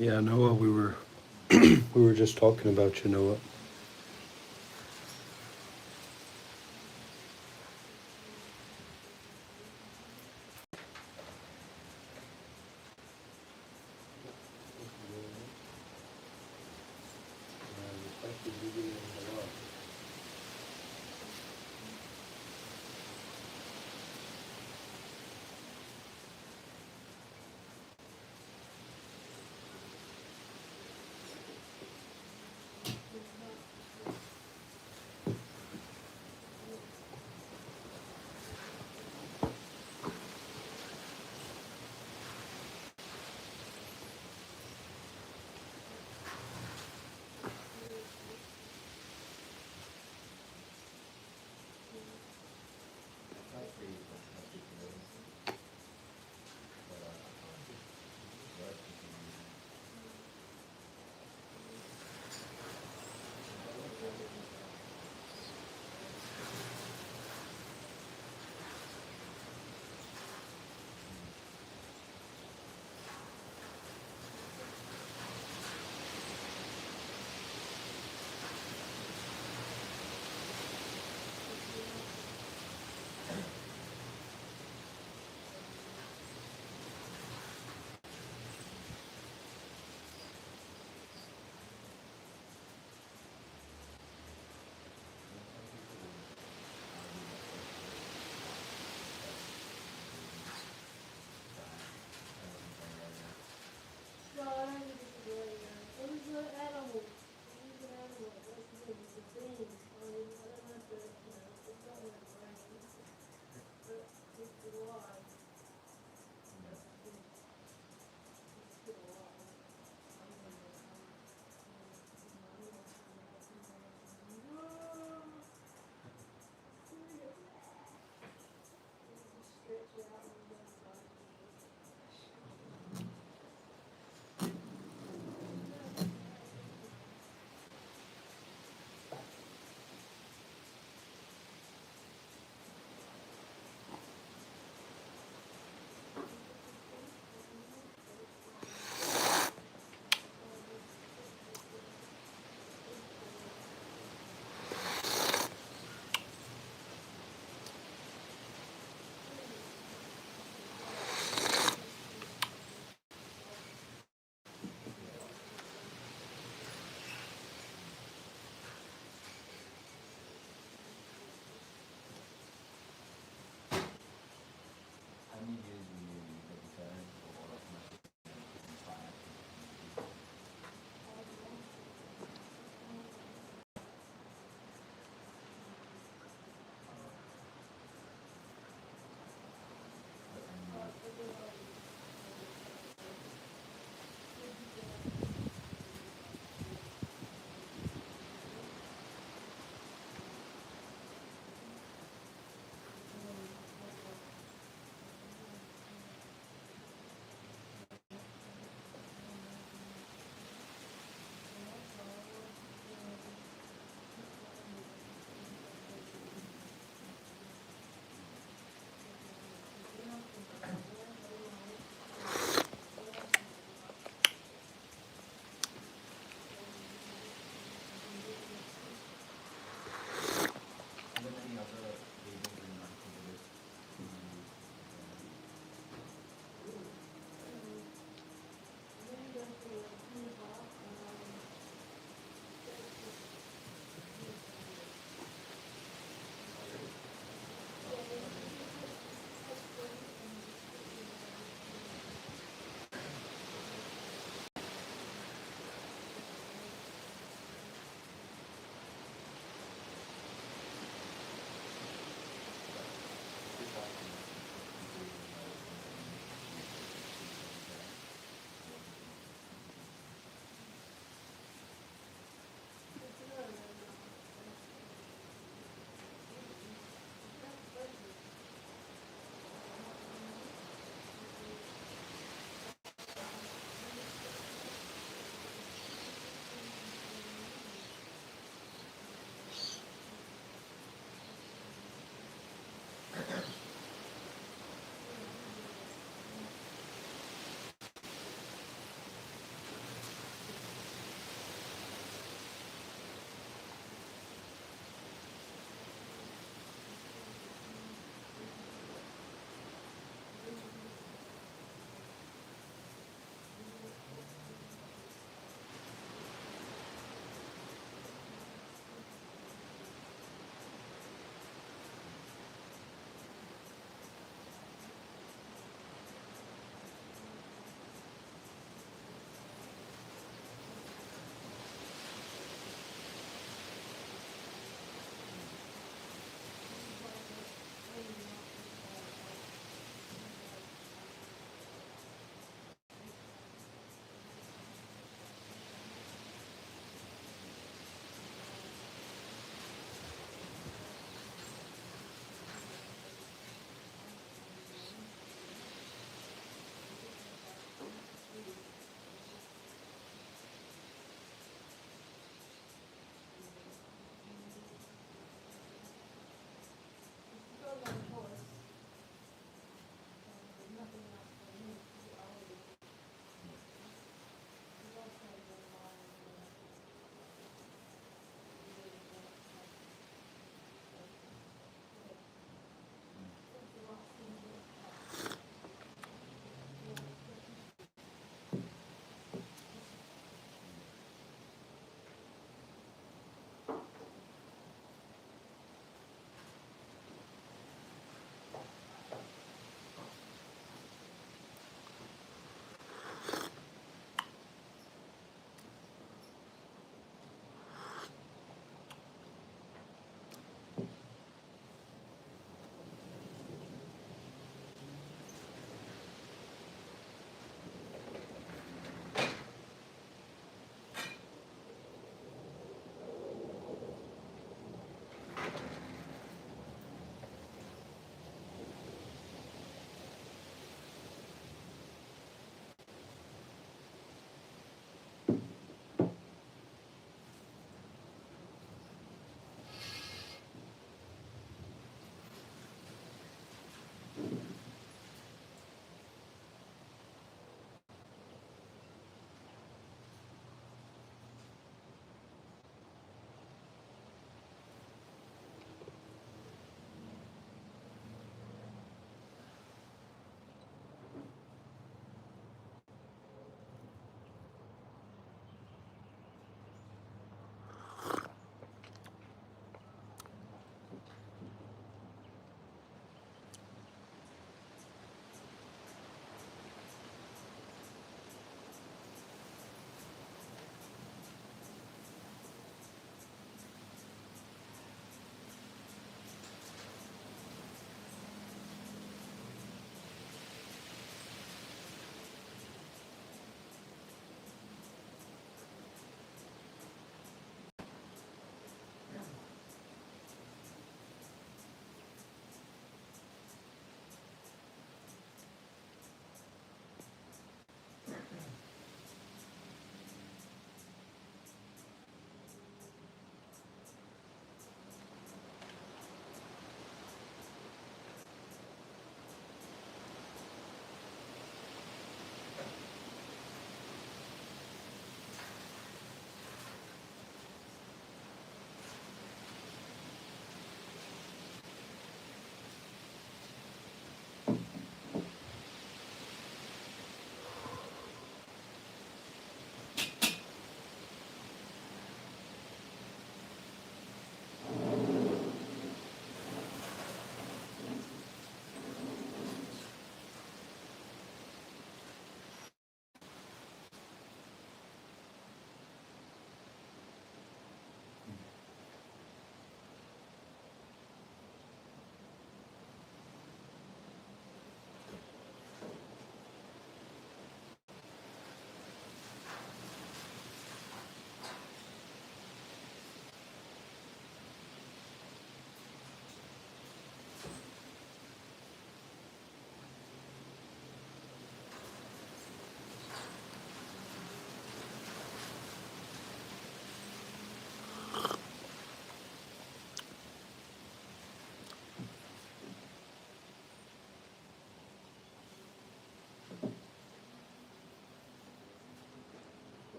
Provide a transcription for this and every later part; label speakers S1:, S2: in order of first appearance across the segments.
S1: Yeah, Noah, we were we were just talking about you, Noah.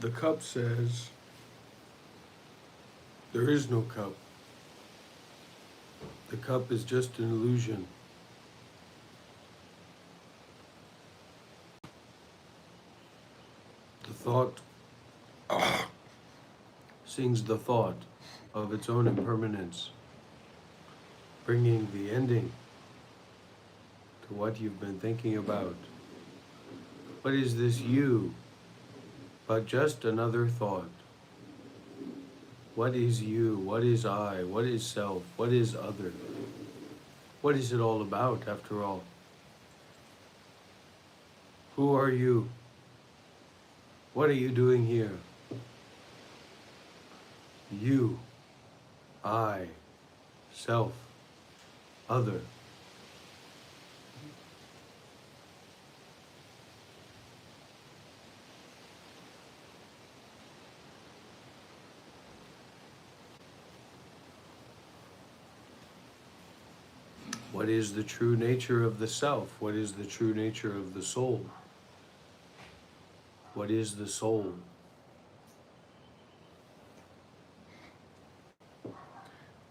S1: The cup says there is no cup. The cup is just an illusion. The thought sings the thought of its own impermanence, bringing the ending to what you've been thinking about. What is this you but just another thought? What is you? What is I? What is self? What is other? What is it all about, after all? Who are you? What are you doing here? You, I, self, other. What is the true nature of the self? What is the true nature of the soul? What is the soul?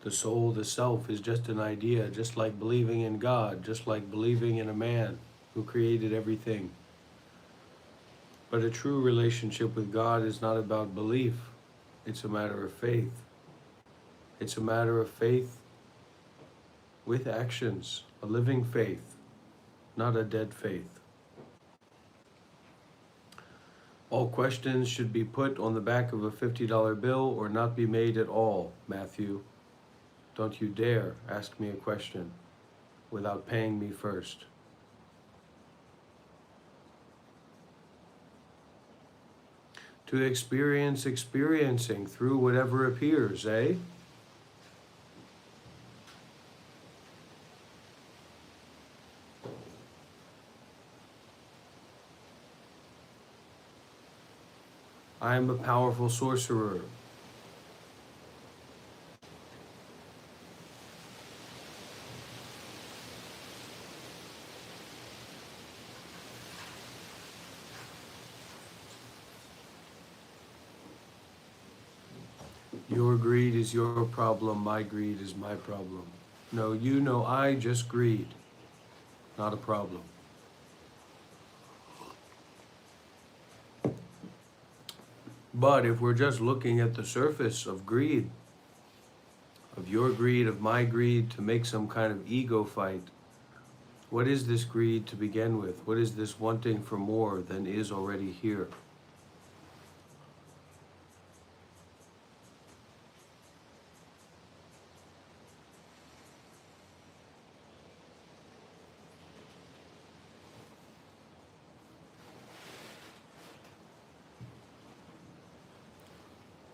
S1: The soul, the self, is just an idea, just like believing in God, just like believing in a man who created everything. But a true relationship with God is not about belief. It's a matter of faith. It's a matter of faith with actions, a living faith, not a dead faith. All questions should be put on the back of a $50 bill or not be made at all, Matthew. Don't you dare ask me a question without paying me first. To experience experiencing through whatever appears, eh? I am a powerful sorcerer. Your greed is your problem, my greed is my problem. No, you know I just greed, not a problem. But if we're just looking at the surface of greed, of your greed, of my greed, to make some kind of ego fight, what is this greed to begin with? What is this wanting for more than is already here?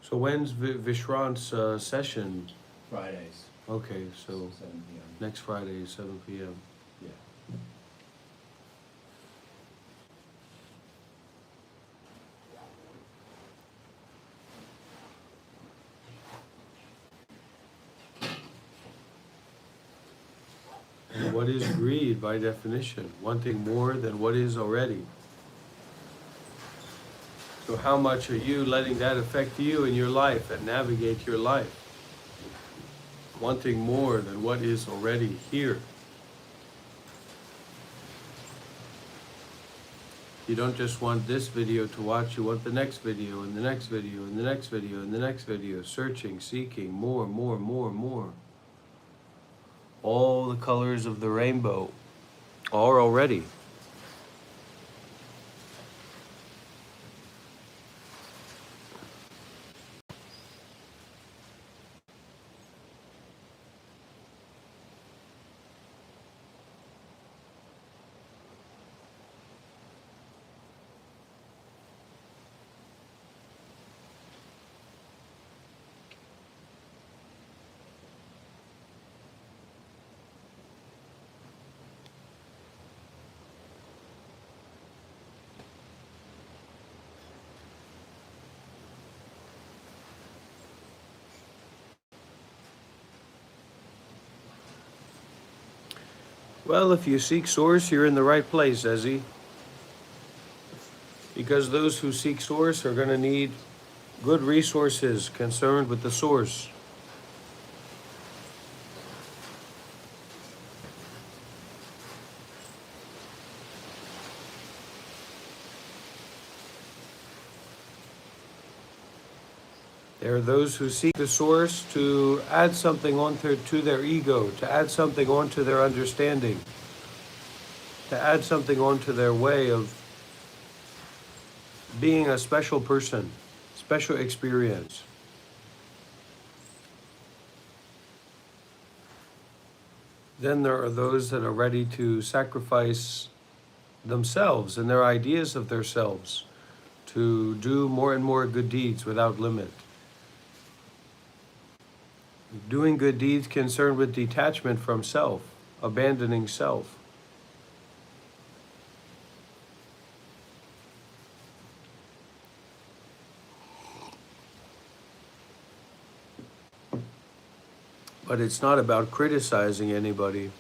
S1: So when's Vishrant's session?
S2: Fridays,
S1: Okay, so
S2: 7 p.m.
S1: next Friday, 7 p.m.
S2: Yeah.
S1: And what is greed by definition? Wanting more than what is already. So how much are you letting that affect you in your life and navigate your life? Wanting more than what is already here. You don't just want this video to watch, you want the next video and the next video and the next video and the next video, searching, seeking more, more, more, more. All the colors of the rainbow are already. Well, if you seek source, you're in the right place, Ezzy. because those who seek source are going to need good resources concerned with the source. There are those who seek the source to add something onto to their ego, to add something onto their understanding, to add something onto their way of being a special person, special experience. Then there are those that are ready to sacrifice themselves and their ideas of themselves to do more and more good deeds without limit. Doing good deeds concerned with detachment from self, abandoning self. But it's not about criticizing anybody.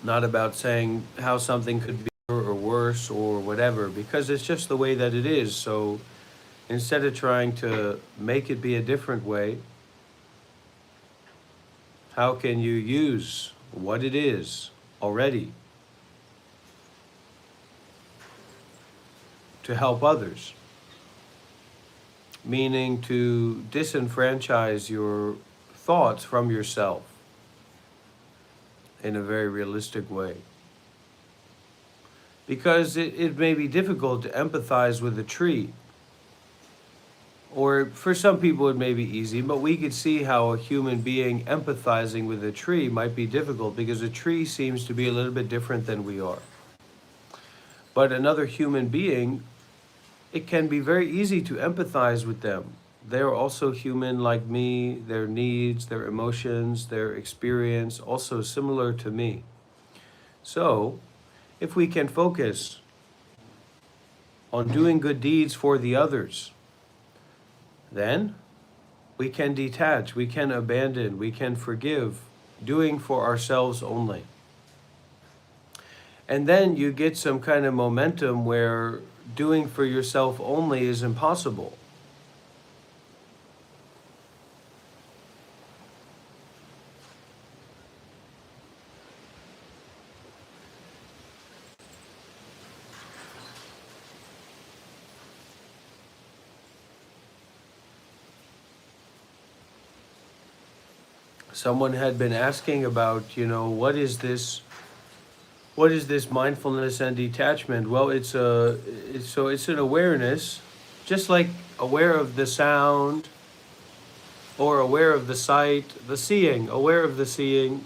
S1: Not about saying how something could be or worse or whatever, because it's just the way that it is. So instead of trying to make it be a different way, how can you use what it is already to help others? Meaning to disenfranchise your thoughts from yourself in a very realistic way. Because it may be difficult to empathize with a tree. Or for some people it may be easy, but we could see how a human being empathizing with a tree might be difficult because a tree seems to be a little bit different than we are. But another human being, it can be very easy to empathize with them. They're also human like me, their needs, their emotions, their experience, also similar to me. So, if we can focus on doing good deeds for the others, then we can detach, we can abandon, we can forgive, doing for ourselves only. And then you get some kind of momentum where doing for yourself only is impossible. Someone had been asking about, what is this mindfulness and detachment? Well, it's an awareness, just like aware of the sound or aware of the sight, the seeing, aware of the seeing,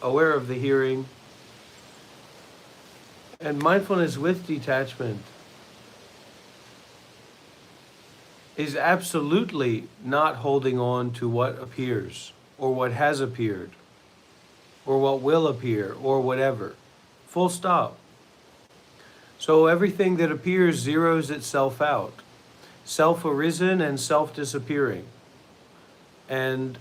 S1: aware of the hearing. And mindfulness with detachment is absolutely not holding on to what appears or what has appeared or what will appear or whatever. Full stop. So everything that appears zeroes itself out. Self-arisen and self-disappearing. And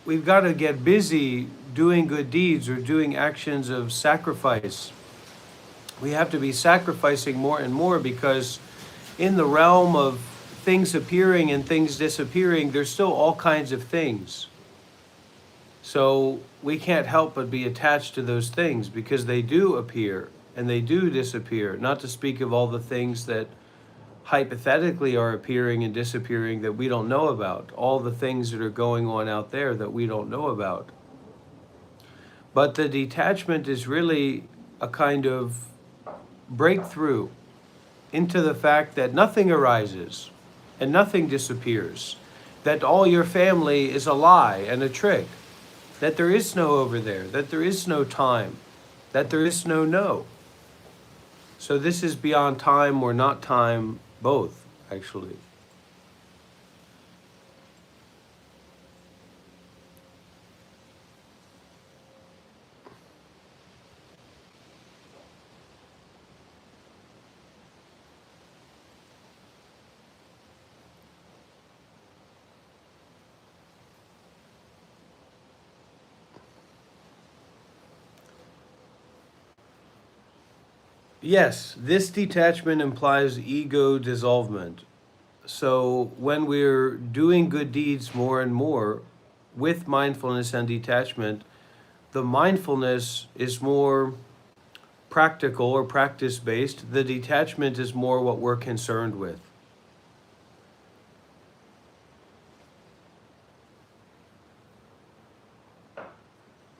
S1: we've got to get busy doing good deeds or doing actions of sacrifice. We have to be sacrificing more and more because in the realm of things appearing and things disappearing, there's still all kinds of things. So we can't help but be attached to those things because they do appear and they do disappear, not to speak of all the things that hypothetically are appearing and disappearing that we don't know about, all the things that are going on out there that we don't know about. But the detachment is really a kind of breakthrough into the fact that nothing arises and nothing disappears, that all your family is a lie and a trick, that there is no over there, that there is no time, that there is no no. So this is beyond time or not time, both, actually. Yes, this detachment implies ego dissolvement. So when we're doing good deeds more and more with mindfulness and detachment, the mindfulness is more practical or practice based. The detachment is more what we're concerned with.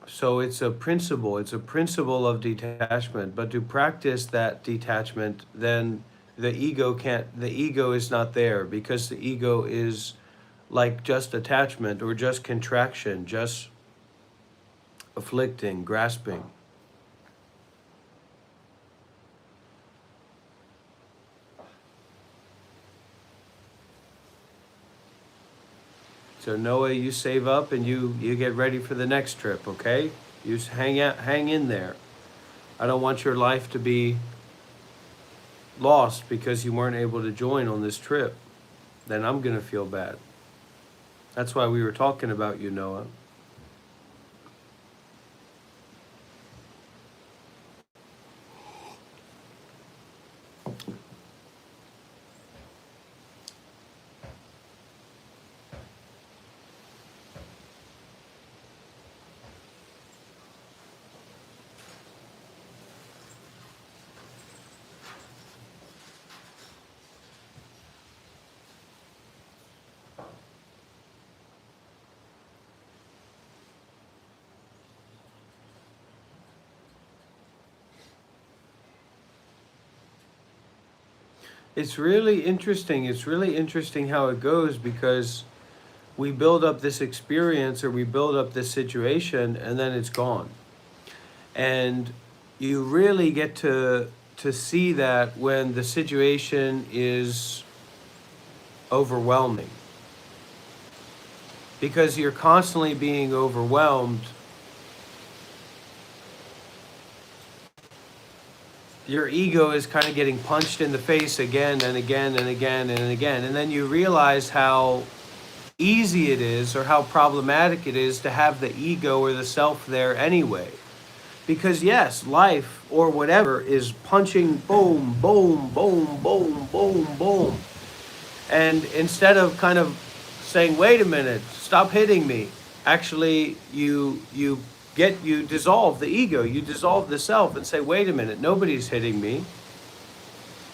S1: So it's a principle of detachment. But to practice that detachment, then the ego is not there, because the ego is like just attachment or just contraction, just afflicting, grasping. So Noah, you save up and you get ready for the next trip, okay? You hang in there. I don't want your life to be lost because you weren't able to join on this trip. Then I'm gonna feel bad. That's why we were talking about you, Noah. It's really interesting. It's really interesting how it goes, because we build up this experience or we build up this situation and then it's gone. And you really get to see that when the situation is overwhelming, because you're constantly being overwhelmed. Your ego is kind of getting punched in the face again and again and again and again, and then you realize how easy it is or how problematic it is to have the ego or the self there anyway. Because yes, life or whatever is punching boom, boom, boom, boom, boom, boom. And instead of kind of saying, wait a minute, stop hitting me, actually you dissolve the ego, you dissolve the self and say, wait a minute, nobody's hitting me.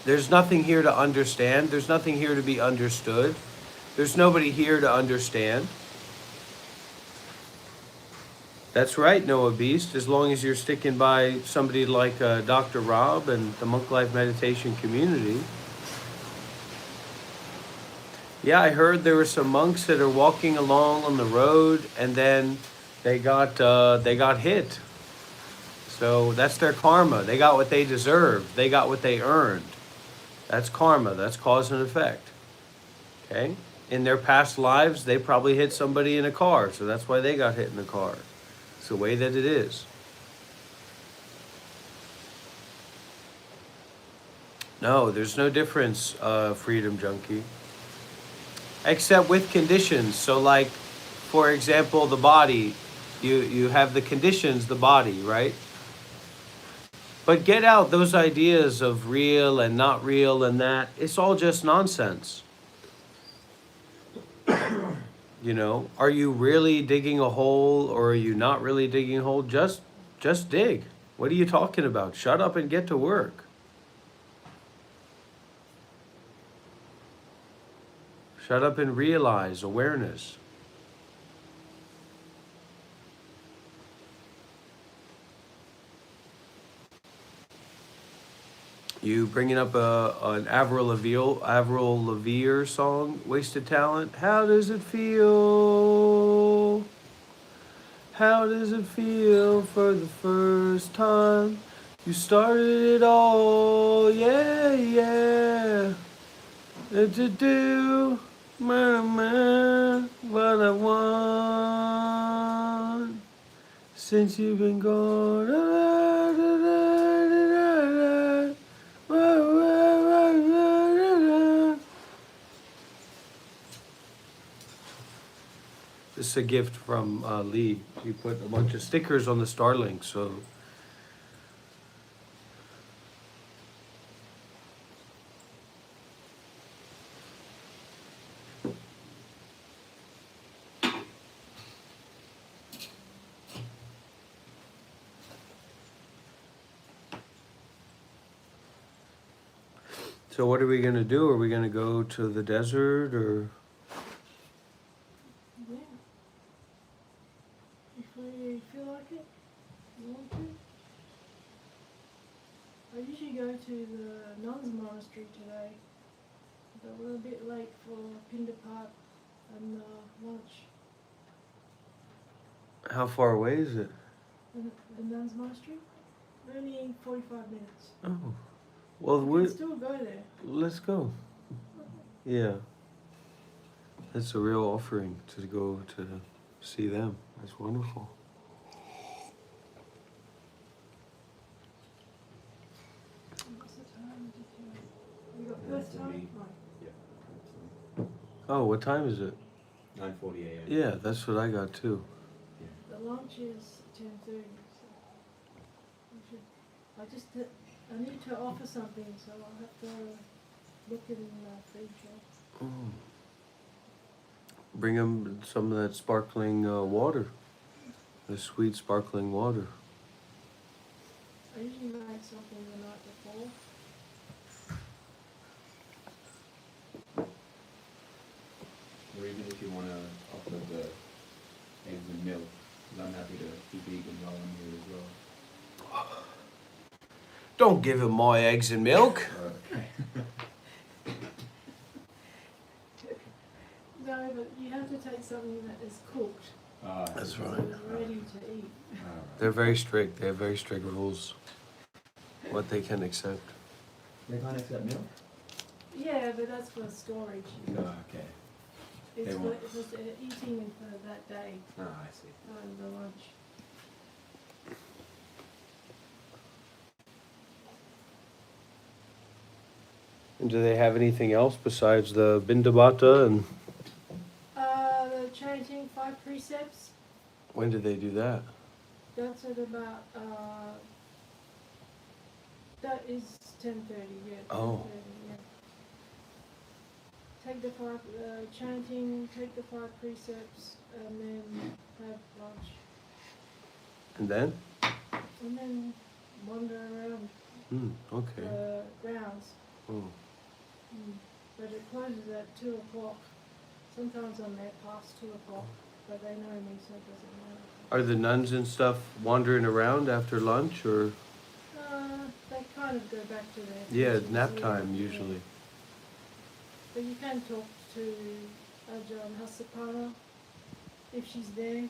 S1: There's nothing here to understand. There's nothing here to be understood. There's nobody here to understand. That's right, Noah Beast. As long as you're sticking by somebody like Dr. Rob and the Monk Life Meditation community. Yeah, I heard there were some monks that are walking along on the road and then they got hit. So that's their karma. They got what they deserved. They got what they earned. That's karma. That's cause and effect. Okay? In their past lives, they probably hit somebody in a car, so that's why they got hit in the car. It's the way that it is. No, there's no difference, Freedom Junkie. Except with conditions. So like, for example, the body, you have the conditions, the body, right? But get out those ideas of real and not real and that. It's all just nonsense. You know, are you really digging a hole or are you not really digging a hole? Just dig. What are you talking about? Shut up and get to work. Shut up and realize awareness. You bringing up an Avril Lavigne song, "Wasted Talent." How does it feel? How does it feel for the first time? You started it all, yeah, yeah. To do, what I want since you've been gone. This is a gift from Lee. He put a bunch of stickers on the Starlink, so So what are we gonna do? Are we gonna go to the desert or?
S2: Yeah. If we feel like it, you want to. I usually go to the nuns' monastery today, but we're a bit late for Pindapat and lunch.
S1: How far away is it?
S2: The nuns' monastery? Only 45 minutes.
S1: Oh, well,
S2: We
S1: we
S2: can still go there.
S1: let's go. Yeah, that's a real offering to go to see them. That's wonderful.
S2: What's the time? You got first time? Right.
S1: Oh, what time is it?
S3: 9:40 a.m.
S1: Yeah, that's what I got too.
S2: The lunch is 10:30, so we should. I need to offer something, so I'll have to look in the fridge.
S1: Mm. Bring them some of that sparkling water, the sweet sparkling water.
S2: I usually make something the night before.
S3: Or even if you want to offer the eggs and milk, because I'm happy to be vegan while I'm here as well.
S1: Don't give him my eggs and milk.
S3: Okay.
S2: No, but you have to take something that is cooked.
S1: That's
S2: So
S1: right.
S2: it's ready to eat.
S1: They're very strict. They have very strict rules. What they can accept.
S3: They can't accept milk?
S2: Yeah, but that's for storage.
S3: Okay.
S2: It's
S3: They
S2: for,
S3: won't.
S2: it's for eating for that day,
S3: I see.
S2: the lunch.
S1: And do they have anything else besides the Bindabata? And
S2: The chanting 5 precepts,
S1: when do they do that?
S2: that's at about, that is 10:30, yeah.
S1: Oh.
S2: 10:30, yeah. Take the 5, chanting, take the 5 precepts, and then have lunch.
S1: And then?
S2: And then wander around
S1: Okay.
S2: the grounds.
S1: Oh.
S2: But it closes at 2 o'clock. Sometimes I'm there past 2 o'clock, but they know me, so it doesn't matter.
S1: Are the nuns and stuff wandering around after lunch, or?
S2: They kind of go back to their
S1: Yeah,
S2: positions,
S1: nap
S2: yeah,
S1: time
S2: yeah.
S1: usually.
S2: But you can talk to Ajahn Hasapana if she's there,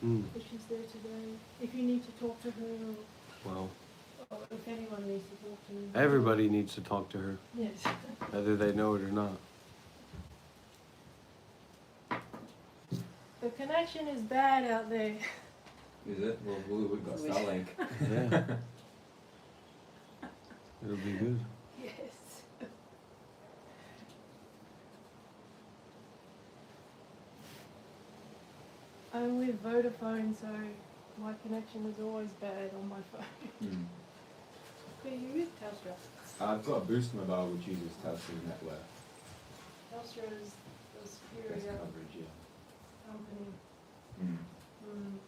S1: Mm.
S2: if she's there today. If you need to talk to her,
S1: Well,
S2: or if anyone needs to talk to me.
S1: everybody needs to talk to her,
S2: Yes.
S1: whether they know it or not.
S2: The connection is bad out there.
S3: Is it? Well, we've got Starlink.
S1: Yeah. It'll be good.
S2: Yes. I'm with Vodafone, so my connection is always bad on my phone.
S3: Mm.
S2: Who are you with, Telstra?
S3: I've got Boost Mobile, which uses Telstra's network.
S2: Telstra is the
S3: Best
S2: superior
S3: coverage, yeah.
S2: company.
S3: Mm.
S2: Mm.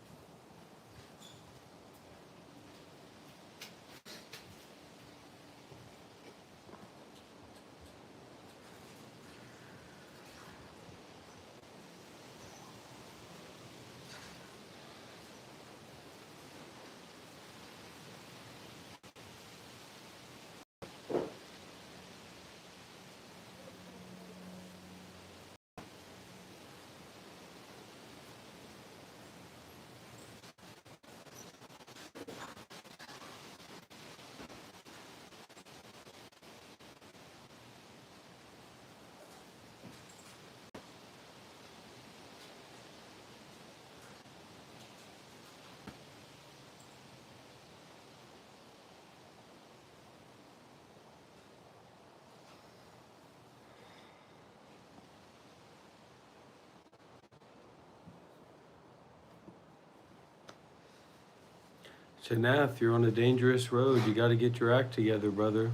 S1: Shanath, you're on a dangerous road. You got to get your act together, brother.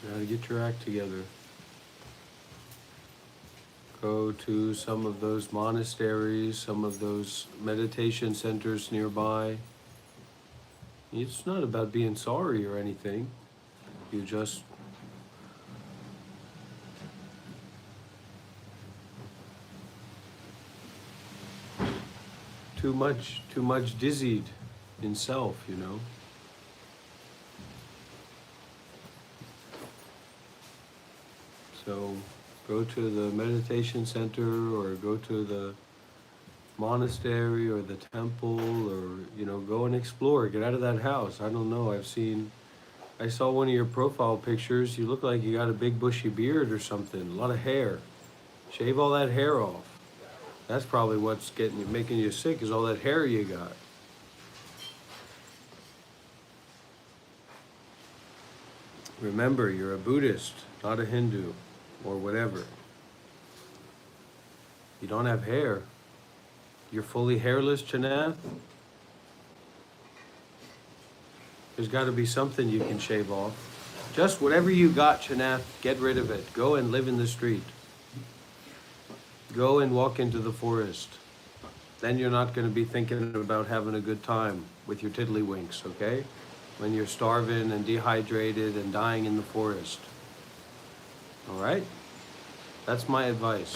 S1: You got to get your act together. Go to some of those monasteries, some of those meditation centers nearby. It's not about being sorry or anything. You just too much dizzied in self, you know. So go to the meditation center or go to the monastery or the temple, or go and explore, get out of that house. I don't know, I saw one of your profile pictures. You look like you got a big bushy beard or something, a lot of hair. Shave all that hair off. That's probably what's making you sick, is all that hair you got. Remember, you're a Buddhist, not a Hindu or whatever. You don't have hair. You're fully hairless, Chanath? There's got to be something you can shave off. Just whatever you got, Chanath, get rid of it. Go and live in the street. Go and walk into the forest. Then you're not going to be thinking about having a good time with your tiddlywinks, okay? When you're starving and dehydrated and dying in the forest. All right? That's my advice.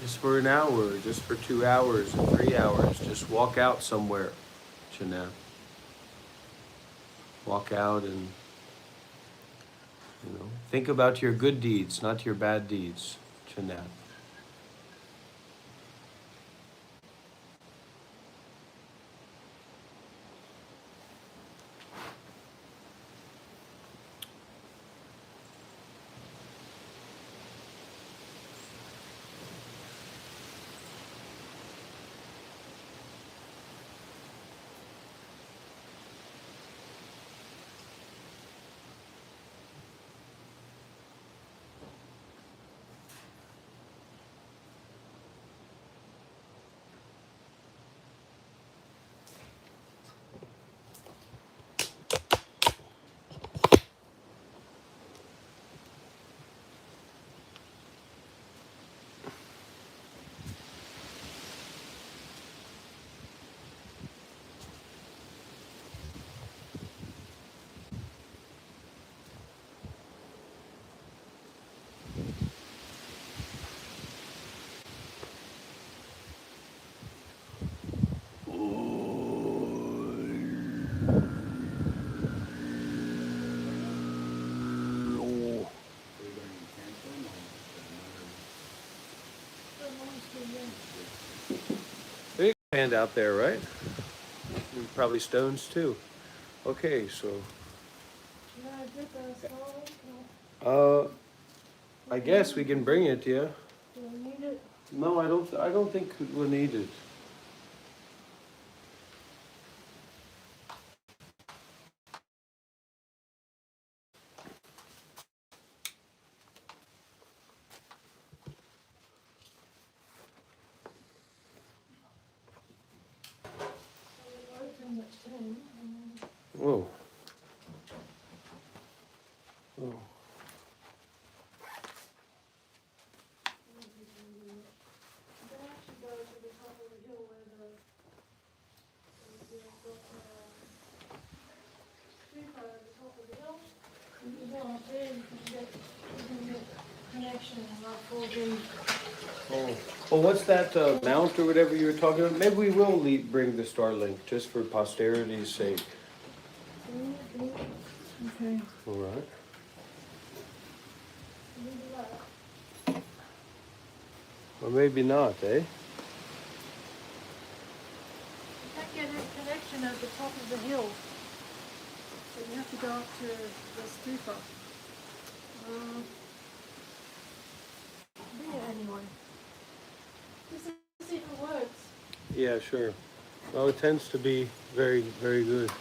S1: Just for an hour, just for 2 hours or 3 hours, just walk out somewhere, Chana. Walk out and, think about your good deeds, not your bad deeds, Chana. Big hand out there, right? And probably stones too. Okay, so
S2: Can I dip a solid?
S1: I guess we can bring it, yeah.
S2: Do I need it?
S1: No, I don't think we'll need it. Whoa. Oh. Oh. Well, what's that mount or whatever you were talking about? Maybe we will bring the Starlink just for posterity's sake.
S2: Okay.
S1: All right. Or maybe not, eh?
S2: You can't get a connection at the top of the hill. So you have to go up to the stupa. Yeah, anyway. This even works.
S1: Yeah, sure. Well, it tends to be very, very good.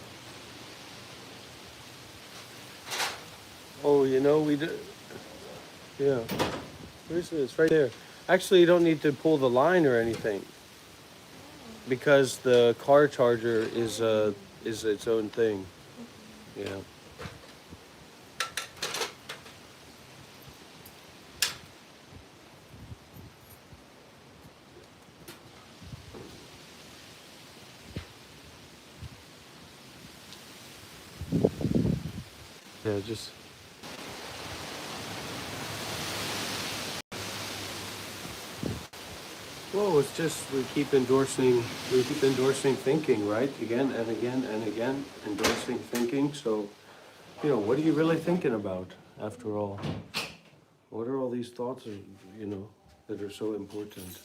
S1: Oh, we did. Yeah. Where's this? Right there. Actually, you don't need to pull the line or anything, because the car charger is its own thing. Yeah. Yeah, just. Well, it's just we keep endorsing thinking, right? Again and again and again, endorsing thinking. So, what are you really thinking about after all? What are all these thoughts, that are so important?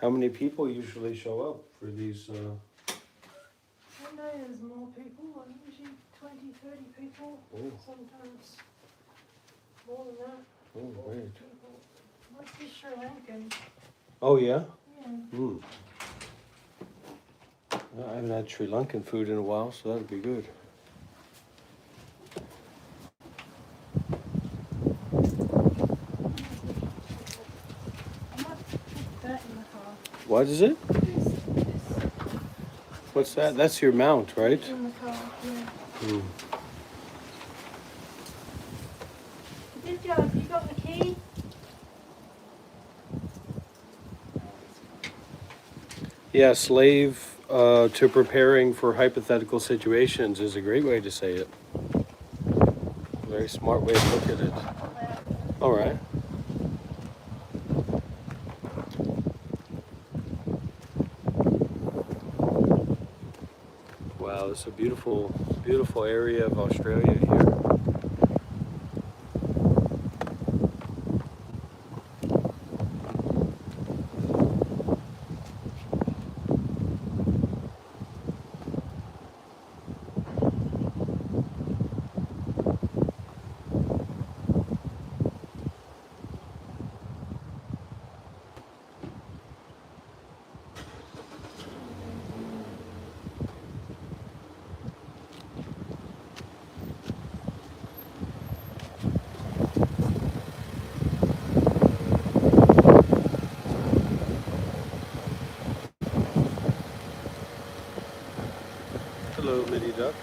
S1: How many people usually show up for these?
S2: One day there's more people, usually 20, 30 people,
S1: Oh,
S2: sometimes more than that.
S1: oh, great.
S2: People. Must be Sri Lankan.
S1: Oh, yeah?
S2: Yeah.
S1: Hmm. Well, I haven't had Sri Lankan food in a while, so that'd be good.
S2: I might put that in the car.
S1: What is it?
S2: This
S1: What's that? That's your mount, right?
S2: in the car, yeah.
S1: Hmm.
S2: Good job, you got the key?
S1: Yeah, slave to preparing for hypothetical situations is a great way to say it. Very smart way to look at it. All right. Wow, it's a beautiful, beautiful area of Australia here. Hello, Mitty Duck.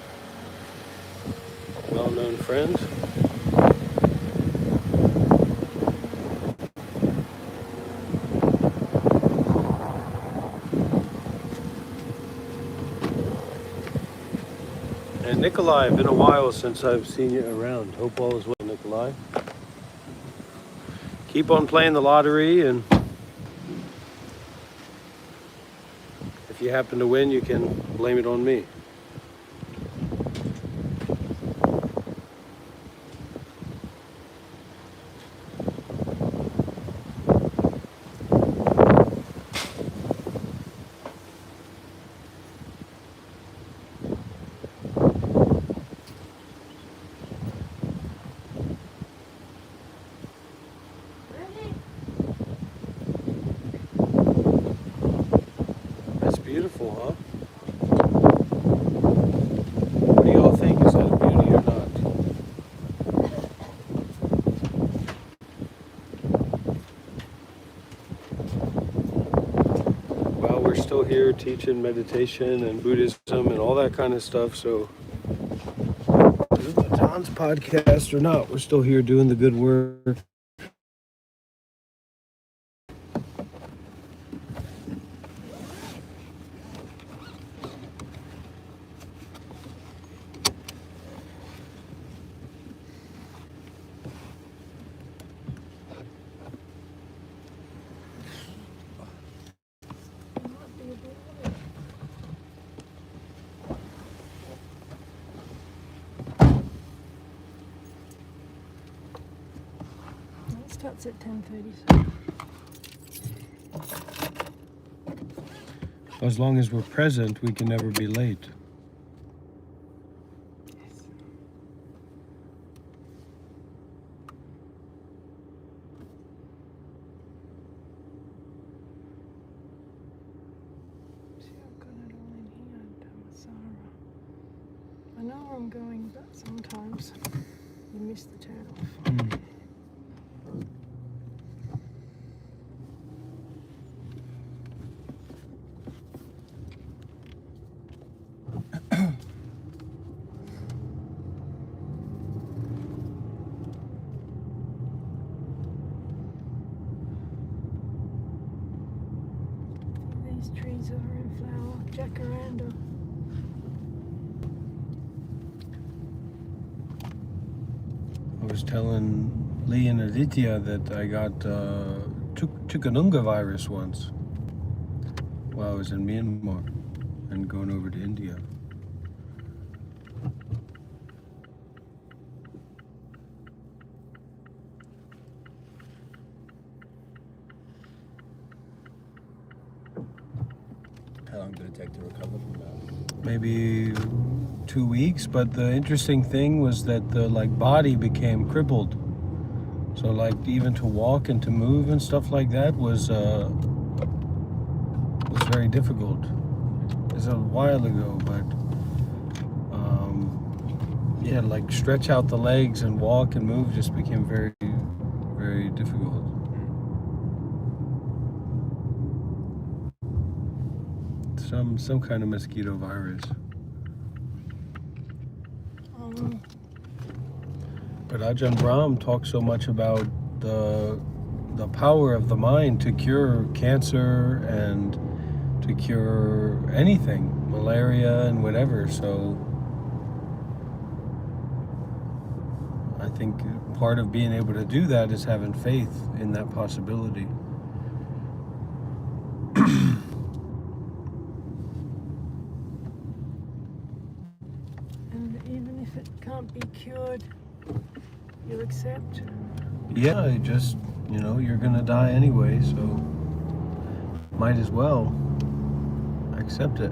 S1: Well-known friend. And Nikolai, been a while since I've seen you around. Hope all is well, Nikolai. Keep on playing the lottery, and if you happen to win, you can blame it on me.
S2: Really?
S1: That's beautiful, huh? What do y'all think? Is that a beauty or not? Well, we're still here teaching meditation and Buddhism and all that kind of stuff, so this is a Tan's podcast or not, we're still here doing the good work.
S2: Might be a bit of it. It starts at 10:30.
S1: As long as we're present, we can never be late.
S2: See, I've got it all in here, Dhammasara. I know where I'm going, but sometimes you miss the turn off.
S1: I was telling Lee and Aditya that I got Chikungunya virus once while I was in Myanmar and going over to India.
S3: How long did it take to recover from that?
S1: Maybe 2 weeks, but the interesting thing was that the body became crippled. So even to walk and to move and stuff like that was very difficult. It was a while ago, but yeah, stretch out the legs and walk and move just became very, very difficult. Some kind of mosquito virus. But Ajahn Brahm talks so much about the power of the mind to cure cancer and to cure anything, malaria and whatever. So I think part of being able to do that is having faith in that possibility.
S2: And even if it can't be cured, you accept.
S1: Yeah, you're gonna die anyway, so might as well accept it.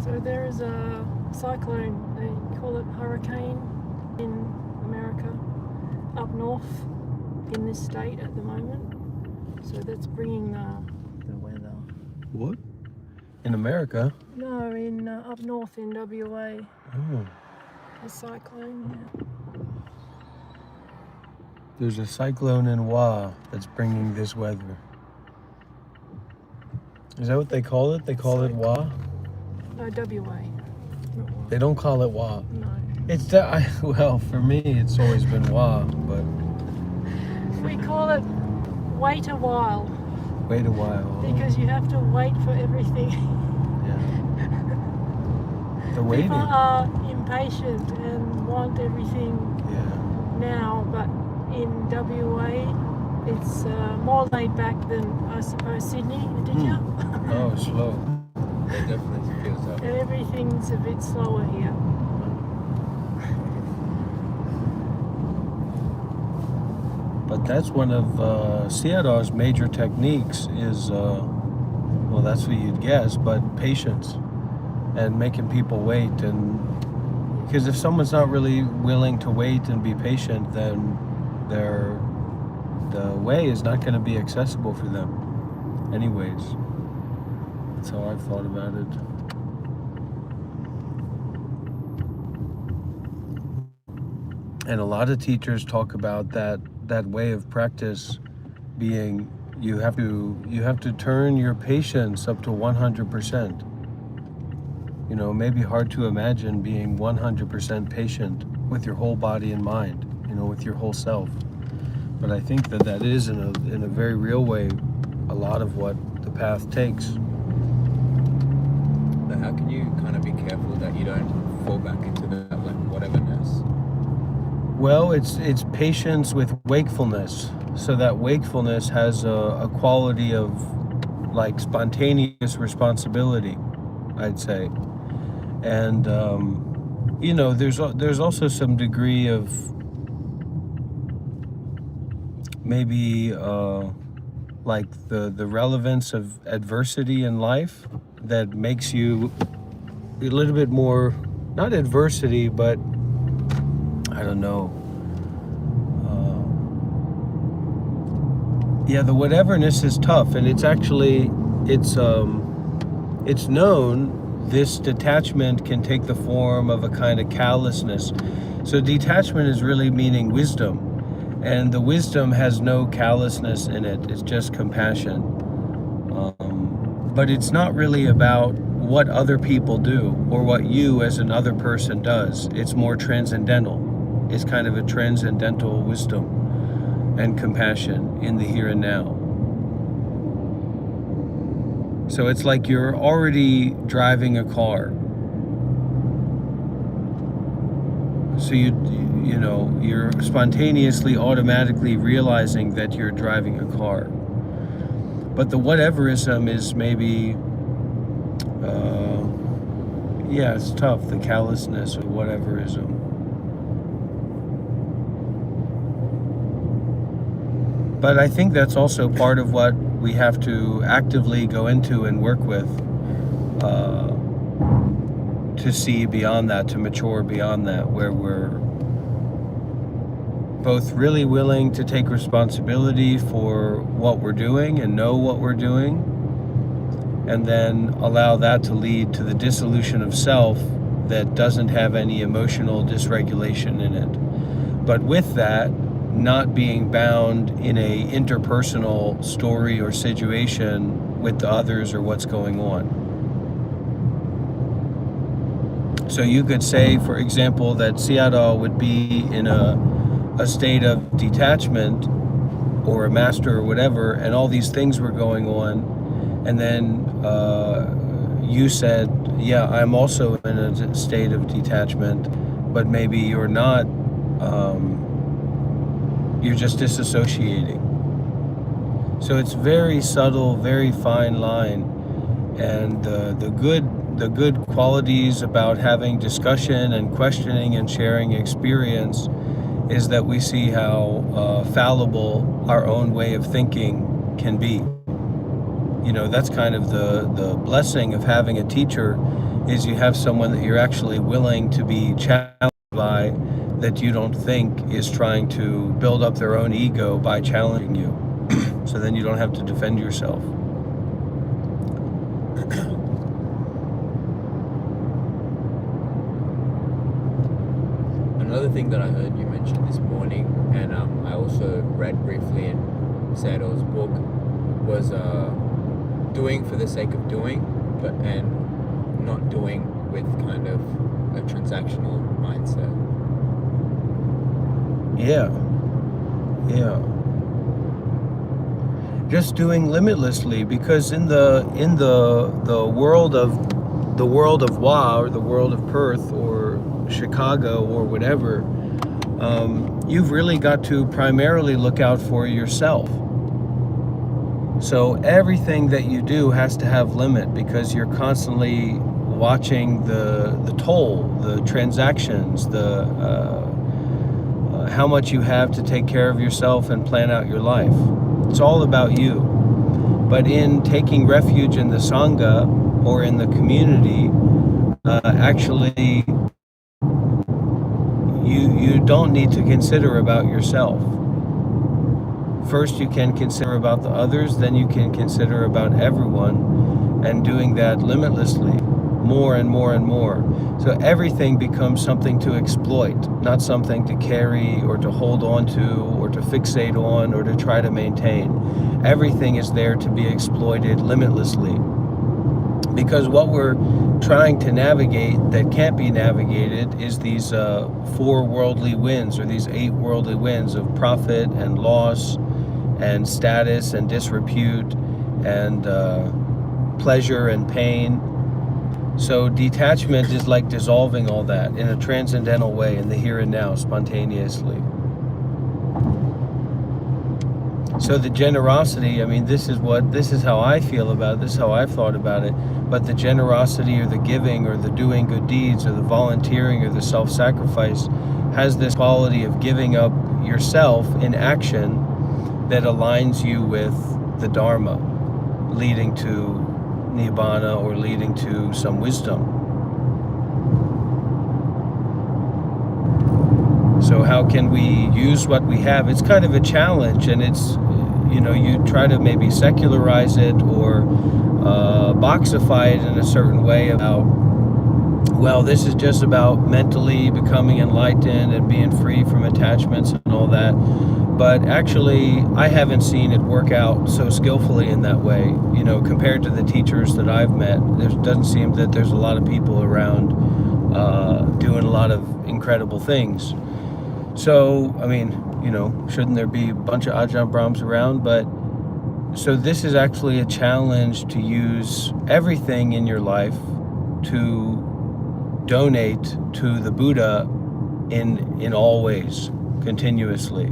S2: So there is a cyclone, they call it hurricane in America, up north in this state at the moment. So that's bringing the weather.
S1: What? In America?
S2: No, in up north in WA,
S1: Oh.
S2: a cyclone. Yeah.
S1: There's a cyclone in Wa that's bringing this weather. Is that what they call it? They call it Wa?
S2: No, WA. Not Wa.
S1: They don't call it Wa.
S2: No.
S1: It's well, for me, it's always been Wa, but
S2: We call it wait a while
S1: wait a while.
S2: because you have to wait for everything.
S1: Yeah. The waiting.
S2: People are impatient and want everything
S1: Yeah.
S2: now, but in WA it's more laid back than, I suppose, Sydney. Did you?
S1: Oh, slow.
S3: It definitely feels that.
S2: And everything's a bit slower here.
S1: But that's one of Sayadaw's major techniques is, well, that's what you'd guess, but patience and making people wait. And because if someone's not really willing to wait and be patient, then the way is not going to be accessible for them anyways. That's how I've thought about it. And a lot of teachers talk about that way of practice being you have to turn your patience up to 100%. You know, it may be hard to imagine being 100% patient with your whole body and mind, you know, with your whole self. But I think that is in a very real way a lot of what the path takes.
S3: But how can you kind of be careful that you don't fall back into that whateverness?
S1: Well, it's patience with wakefulness. So that wakefulness has a quality of spontaneous responsibility, I'd say. And you know, there's also some degree of maybe the relevance of adversity in life that makes you a little bit more, not adversity, but I don't know. Yeah, the whateverness is tough, and it's actually it's known this detachment can take the form of a kind of callousness. So detachment is really meaning wisdom, and the wisdom has no callousness in it. It's just compassion. But it's not really about what other people do or what you as another person does. It's more transcendental. It's kind of a transcendental wisdom and compassion in the here and now. So it's like you're already driving a car. So you're spontaneously, automatically realizing that you're driving a car. But the whateverism is maybe, it's tough, the callousness of whateverism. But I think that's also part of what we have to actively go into and work with, to see beyond that, to mature beyond that, where we're both really willing to take responsibility for what we're doing and know what we're doing, and then allow that to lead to the dissolution of self that doesn't have any emotional dysregulation in it. But with that, not being bound in a interpersonal story or situation with the others or what's going on. So you could say, for example, that Sayadaw would be in a state of detachment or a master or whatever, and all these things were going on, and then you said, yeah, I'm also in a state of detachment, but maybe you're not, you're just disassociating. So it's very subtle, very fine line, and the good qualities about having discussion and questioning and sharing experience is that we see how fallible our own way of thinking can be. That's kind of the blessing of having a teacher, is you have someone that you're actually willing to be challenged by, that you don't think is trying to build up their own ego by challenging you. So then you don't have to defend yourself.
S3: Another thing that I heard you mention this morning, and I also read briefly in Saddow's book, was doing for the sake of doing, and not doing with kind of a transactional mindset. Yeah.
S1: Just doing limitlessly, because in the world of Wa, or the world of Perth or Chicago or whatever, you've really got to primarily look out for yourself. So everything that you do has to have limit, because you're constantly watching the toll, the transactions, the how much you have to take care of yourself and plan out your life. It's all about you. But in taking refuge in the Sangha or in the community, actually you don't need to consider about yourself. First you can consider about the others, then you can consider about everyone, and doing that limitlessly, more and more and more. So everything becomes something to exploit, not something to carry or to hold on to or to fixate on or to try to maintain. Everything is there to be exploited limitlessly. Because what we're trying to navigate that can't be navigated is these 4 worldly winds, or these 8 worldly winds of profit and loss and status and disrepute and pleasure and pain. So detachment is like dissolving all that in a transcendental way, in the here and now, spontaneously. So the generosity, this is how I feel about it, this is how I've thought about it, but the generosity or the giving or the doing good deeds or the volunteering or the self-sacrifice has this quality of giving up yourself in action that aligns you with the Dharma, leading to Nibbana or leading to some wisdom. So how can we use what we have? It's kind of a challenge, and it's, you try to maybe secularize it or boxify it in a certain way about, well, this is just about mentally becoming enlightened and being free from attachments and all that. But actually, I haven't seen it work out so skillfully in that way. You know, compared to the teachers that I've met, there doesn't seem that there's a lot of people around doing a lot of incredible things. So, I mean, you know, shouldn't there be a bunch of Ajahn Brahms around? But so this is actually a challenge to use everything in your life to donate to the Buddha in all ways, continuously.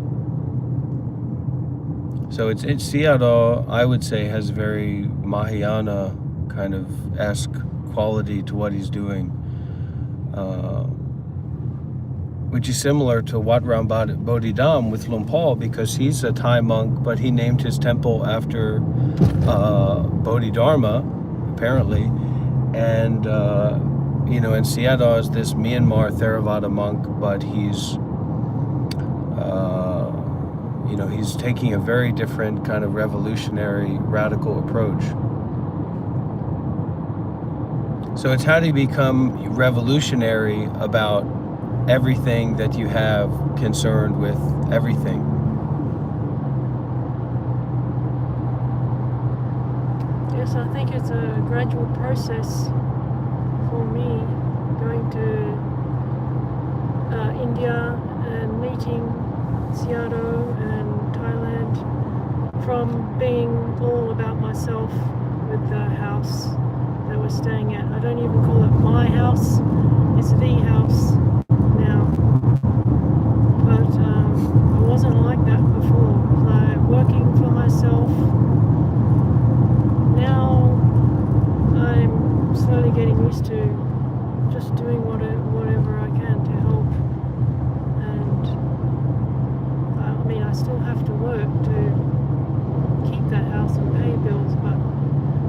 S1: So it's Sayadaw, I would say, has a very Mahayana kind of esque quality to what he's doing, which is similar to Wat Ram Bodhidham with Luang Por, because he's a Thai monk, but he named his temple after Bodhidharma, apparently, and you know, and Sayadaw is this Myanmar Theravada monk, but he's you know, he's taking a very different kind of revolutionary, radical approach. So it's how do you become revolutionary about everything that you have concerned with everything.
S2: Yes, I think it's a gradual process for me, going to India and meeting Sayadaw and Thailand, from being all about myself with the house that we're staying at. I don't even call it my house, it's the house now. But I wasn't like that before. Like working for myself. Now I'm slowly getting used to just doing whatever I can to help. And I mean, I still have to work to keep that house and pay bills, but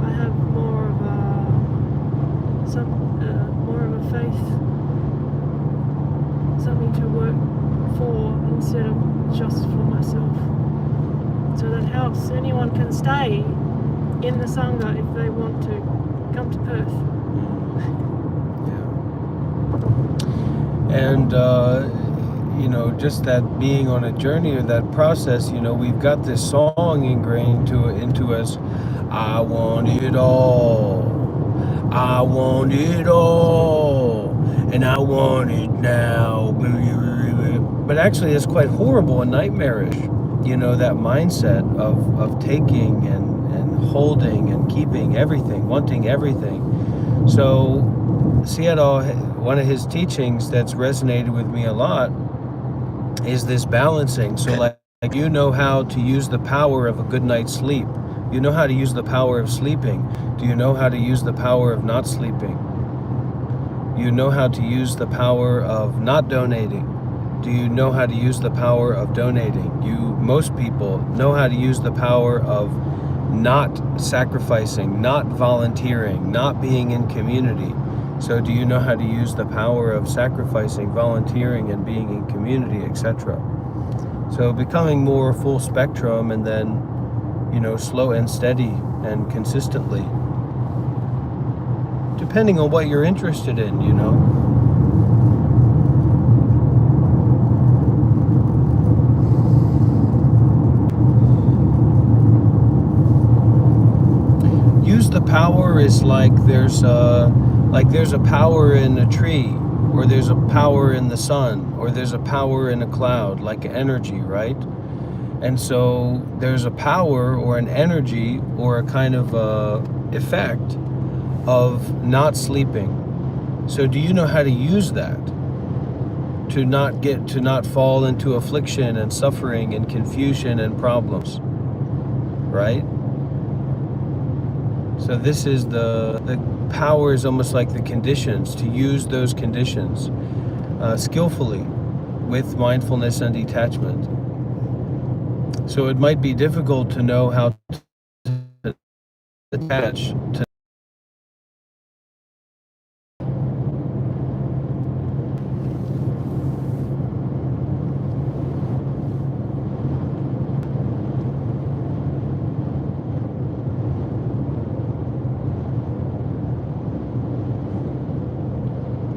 S2: I have more of a faith, something to work for instead of just for myself. So that house, anyone can stay in the Sangha if they want to come to Perth.
S1: Yeah. And you know, just that being on a journey or that process, you know, we've got this song ingrained into us. I want it all. I want it all. And I want it now. But actually, it's quite horrible and nightmarish. You know, that mindset of taking and holding and keeping everything, wanting everything. So, Sayadaw, one of his teachings that's resonated with me a lot is this balancing. So like you know how to use the power of a good night's sleep. You know how to use the power of sleeping. Do you know how to use the power of not sleeping? You know how to use the power of not donating. Do you know how to use the power of donating? Most people know how to use the power of not sacrificing, not volunteering, not being in community. So do you know how to use the power of sacrificing, volunteering, and being in community, etc.? So becoming more full spectrum, and then, you know, slow and steady and consistently, depending on what you're interested in, you know. Use the power is like there's a power in a tree, or there's a power in the sun, or there's a power in a cloud, like energy, right? And so there's a power or an energy or a kind of effect of not sleeping. So do you know how to use that to not fall into affliction and suffering and confusion and problems, right? So this is the power is almost like the conditions, to use those conditions skillfully with mindfulness and detachment. So it might be difficult to know how to attach to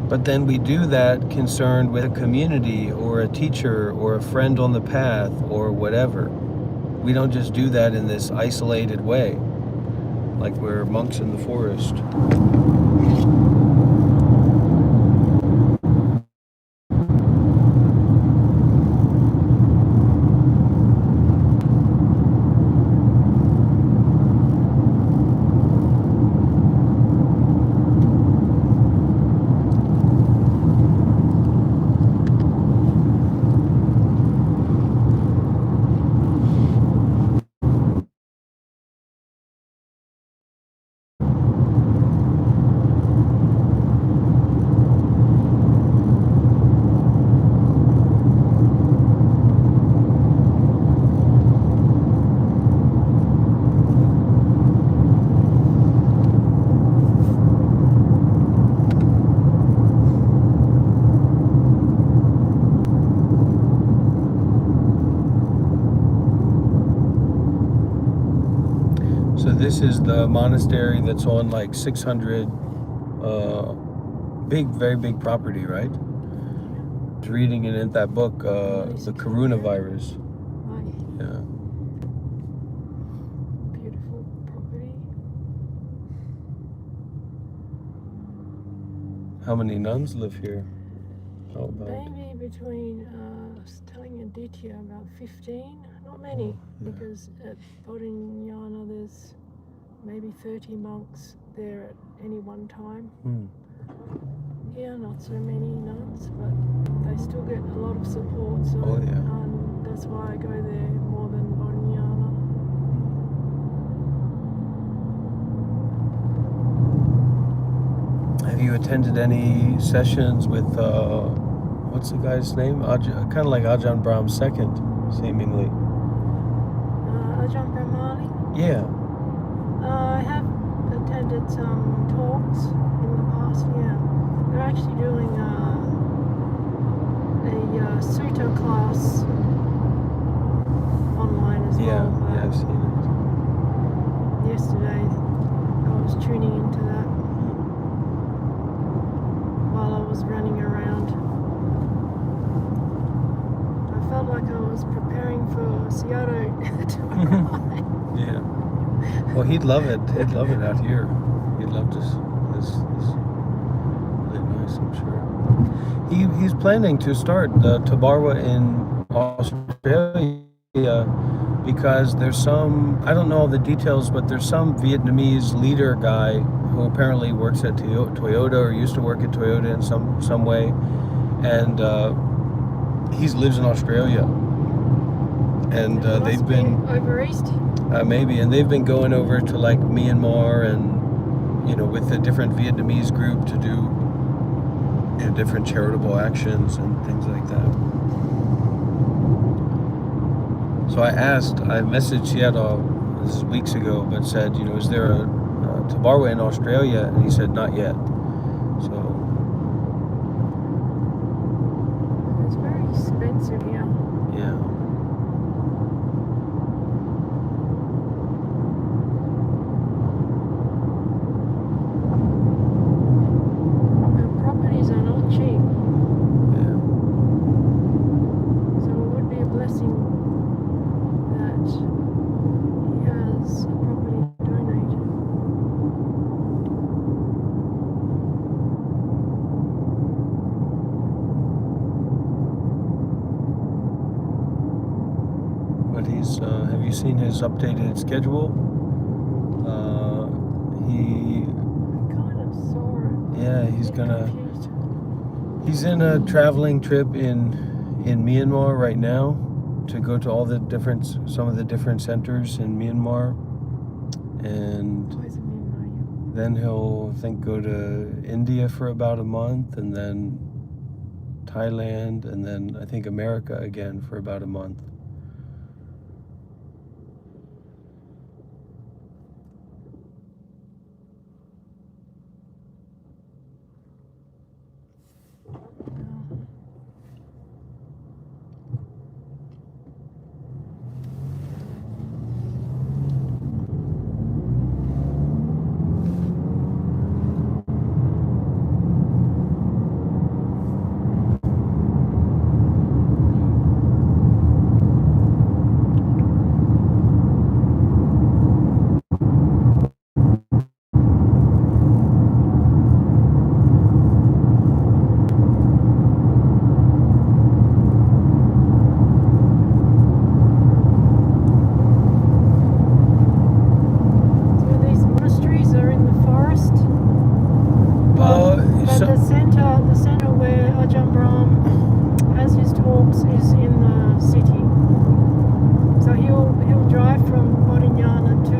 S1: But then we do that concerned with a community or a teacher or a friend on the path or whatever. We don't just do that in this isolated way, like we're monks in the forest. So this is the monastery that's on like 600, very big property, right? I was reading it in that book, the coronavirus.
S2: Right.
S1: Yeah.
S2: Beautiful property.
S1: How many nuns live here? How about?
S2: Maybe between, I was telling Aditya, about 15. Not many,
S1: Yeah.
S2: because at Bodhinyana there's maybe 30 monks there at any one time. Yeah, not so many nuns, but they still get a lot of support. So
S1: Oh, yeah.
S2: that's why I go there more than Bodhinyana.
S1: Have you attended any sessions with, what's the guy's name? Kind of like Ajahn Brahm's second, seemingly.
S2: Ajahn Brahmali.
S1: Yeah.
S2: I have attended some talks in the past, yeah. They're actually doing a sutta class online as
S1: Yeah,
S2: well.
S1: yeah, I've seen it.
S2: Yesterday I was tuning into that while I was running around. I felt like I was preparing for Seattle to arrive.
S1: Yeah. Well, he'd love it. He'd love it out here. He'd love this really nice, I'm sure. He's planning to start the Tabarwa in Australia because there's some, I don't know all the details, but there's some Vietnamese leader guy who apparently works at Toyota or used to work at Toyota in some way, and he lives in Australia. And they've been
S2: over east.
S1: maybe, and they've been going over to like Myanmar and with a different Vietnamese group to do different charitable actions and things like that. So I messaged Seattle, this is weeks ago, but said, is there a Tabarwa in Australia? And he said not yet. So
S2: It's very expensive here.
S1: yeah.
S2: The properties are not cheap,
S1: Yeah.
S2: so it would be a blessing that he has a property donated.
S1: But have you seen his updated schedule? He
S2: I kind of saw it.
S1: Yeah, he's
S2: A bit
S1: gonna.
S2: confused.
S1: He's in a traveling trip in Myanmar right now to go to some of the different centers in Myanmar, and
S2: Why is it Myanmar?
S1: then he'll go to India for about a month, and then Thailand, and then I think America again for about a month.
S2: center where Ajahn Brahm has his talks is in the city. So he'll drive from Bodhinyana to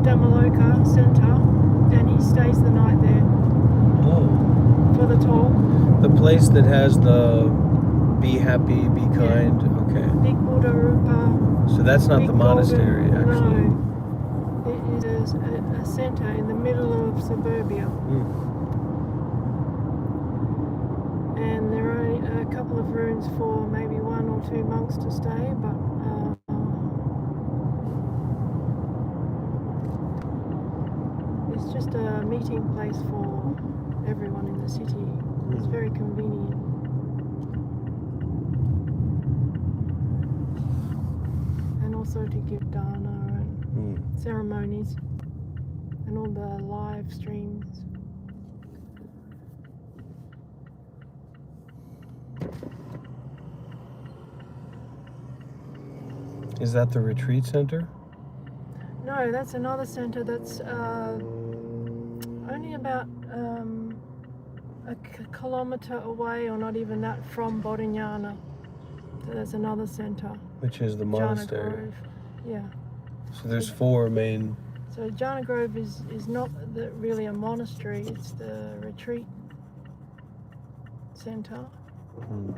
S2: Dhammaloka Center, and he stays the night there
S1: Oh,
S2: for the talk.
S1: the place that has the be happy, be kind. Okay.
S2: Big Buddha Rupa.
S1: So that's not
S2: big
S1: the monastery,
S2: golden-
S1: actually.
S2: No, it is a center in the middle of suburbia,
S1: Hmm.
S2: and there are only a couple of rooms for maybe 1 or 2 monks to stay, but it's just a meeting place for everyone in the city. It's very convenient. And also to give dana and
S1: Hmm.
S2: ceremonies and all the live streams.
S1: Is that the retreat center?
S2: No, that's another center that's only about a kilometre away, or not even that, from Bodhinyana. So there's another center,
S1: Which is the
S2: Jhana
S1: monastery.
S2: Grove. Yeah.
S1: So there's 4 main.
S2: So Jhana Grove is not really a monastery, it's the retreat center.
S1: Hmm.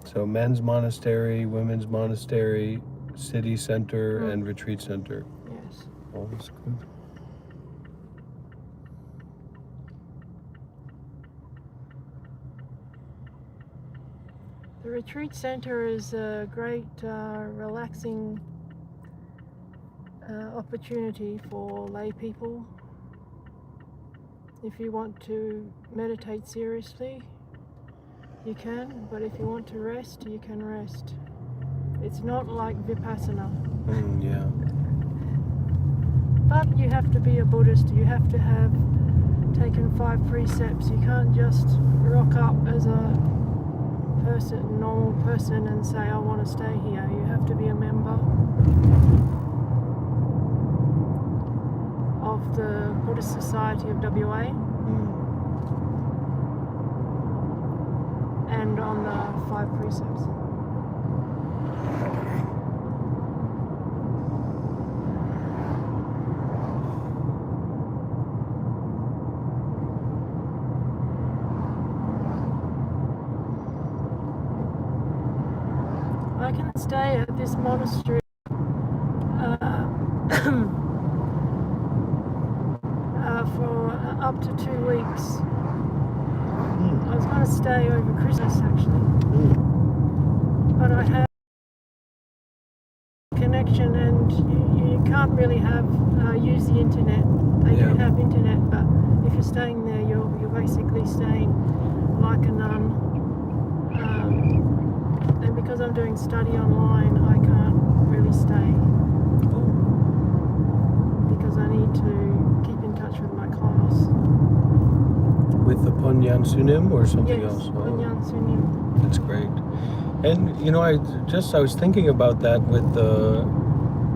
S1: So men's monastery, women's monastery, city center, and retreat center.
S2: Yes.
S1: Oh, that's good.
S2: The retreat center is a great relaxing opportunity for lay people. If you want to meditate seriously, you can, but if you want to rest, you can rest. It's not like Vipassana,
S1: Yeah.
S2: but you have to be a Buddhist. You have to have taken 5 precepts. You can't just rock up as a normal person and say, I want to stay here. You have to be a member of the Buddhist Society of WA
S1: Hmm.
S2: and on the 5 precepts. I can stay at this monastery for up to 2 weeks. I was going to stay over Christmas actually, but I have connection, and you can't really have use the internet. They
S1: Yeah.
S2: do have internet, but if you're staying there, you're basically staying like a nun. And because I'm doing study online, I can't really stay because I need to keep in touch with my class.
S1: With the Punyan Sunim or something
S2: Yes,
S1: else?
S2: Punyan Sunim.
S1: That's great. And you know, I was thinking about that with the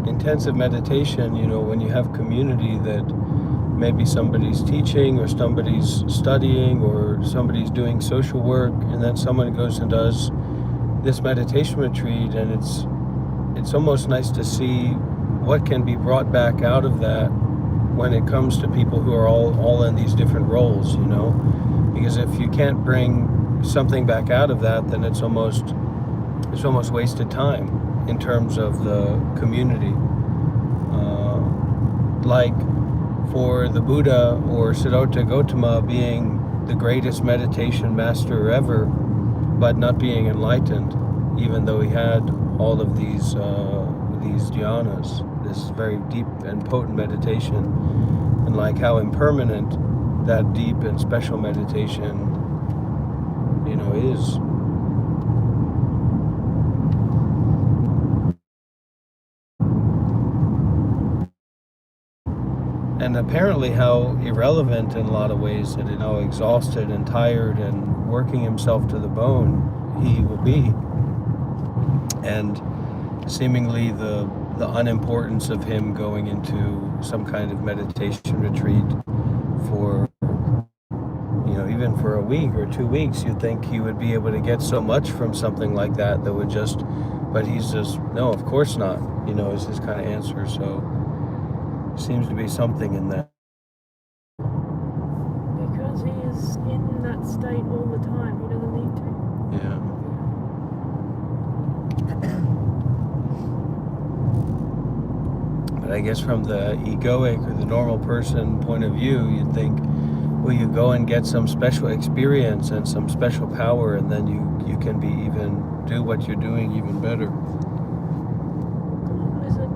S1: intensive meditation, you know, when you have community that maybe somebody's teaching or somebody's studying or somebody's doing social work, and then someone goes and does this meditation retreat, and it's almost nice to see what can be brought back out of that when it comes to people who are all in these different roles, you know, because if you can't bring something back out of that, then it's almost wasted time in terms of the community. Like for the Buddha or Siddhartha Gautama being the greatest meditation master ever, but not being enlightened, even though he had all of these dhyanas, this very deep and potent meditation, and like how impermanent that deep and special meditation, you know, is. And apparently how irrelevant in a lot of ways, and how exhausted and tired and working himself to the bone he will be. And seemingly the unimportance of him going into some kind of meditation retreat for even for a week or 2 weeks, you'd think he would be able to get so much from something like that would just, but he's just, no, of course not, is his kind of answer. So seems to be something in that.
S2: Because he is in that state all the time. He doesn't need to.
S1: Yeah. But I guess from the egoic or the normal person point of view, you'd think, well, you go and get some special experience and some special power, and then you can be even do what you're doing even better.
S2: What is it?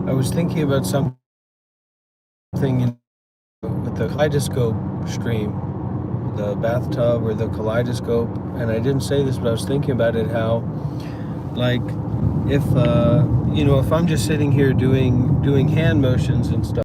S1: I was thinking about something with the kaleidoscope stream, the bathtub or the kaleidoscope, and I didn't say this, but I was thinking about it, how, like, if I'm just sitting here doing hand motions and stuff.